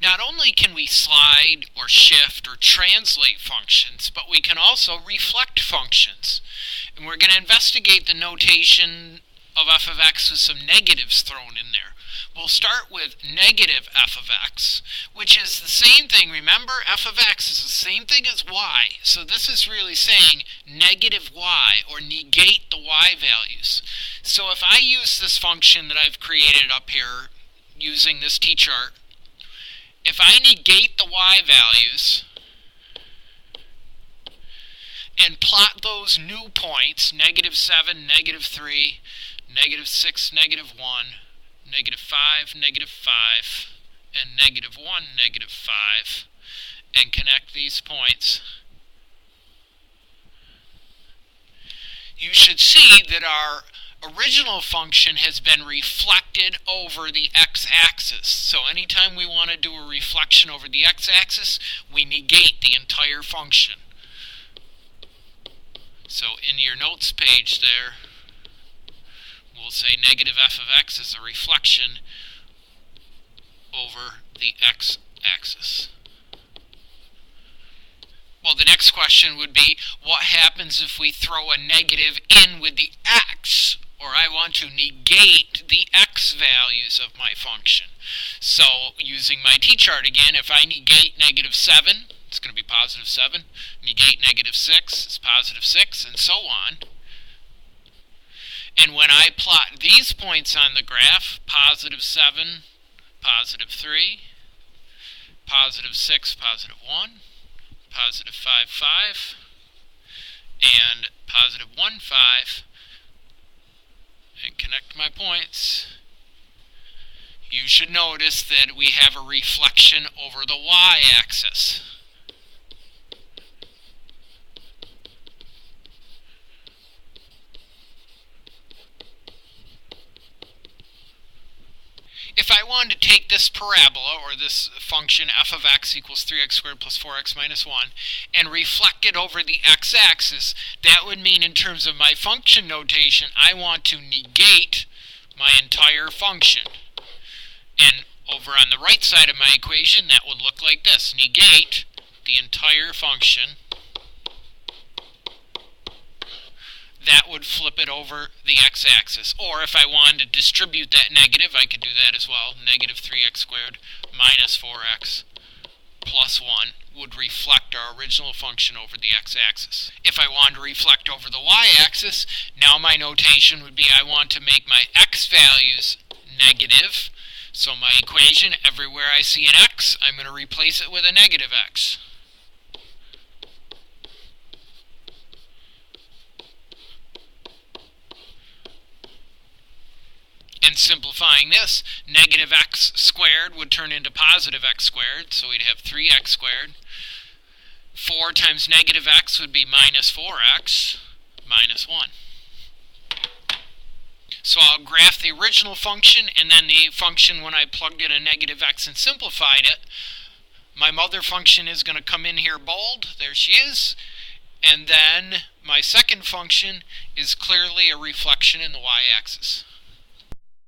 Not only can we slide or shift or translate functions, but we can also reflect functions. And we're going to investigate the notation of f of x with some negatives thrown in there. We'll start with negative f of x, which is the same thing. Remember, f of x is the same thing as y. So this is really saying negative y, or negate the y values. So if I use this function that I've created up here using this t-chart, if I negate the y values and plot those new points, negative 7, negative 3, negative 6, negative 1, negative 5, negative 5, and negative 1, negative 5, and connect these points, you should see that our original function has been reflected over the x-axis. So anytime we want to do a reflection over the x-axis, we negate the entire function. So in your notes page there, we'll say negative f of x is a reflection over the x-axis. Well, the next question would be, what happens if we throw a negative in with the x? Or I want to negate the x values of my function. So using my t-chart again, if I negate negative 7, it's going to be positive 7. Negate negative 6, it's positive 6, and so on. And when I plot these points on the graph, positive 7, positive 3, positive 6, positive 1, positive 5, 5, and positive 1, 5, and connect my points, you should notice that we have a reflection over the y-axis. If I wanted to take this parabola, or this function f of x equals 3x squared plus 4x minus 1, and reflect it over the x-axis, that would mean in terms of my function notation, I want to negate my entire function. And over on the right side of my equation, that would look like this. Negate the entire function. That would flip it over the x-axis. Or if I wanted to distribute that negative, I could do that as well. Negative 3x squared minus 4x plus 1 would reflect our original function over the x-axis. If I wanted to reflect over the y-axis, now my notation would be I want to make my x values negative. So my equation, everywhere I see an x, I'm going to replace it with a negative x. And simplifying this, negative x squared would turn into positive x squared, so we'd have 3x squared. 4 times negative x would be minus 4x minus 1. So I'll graph the original function and then the function when I plugged in a negative x and simplified it. My mother function is going to come in here bold. There she is. And then my second function is clearly a reflection in the y-axis.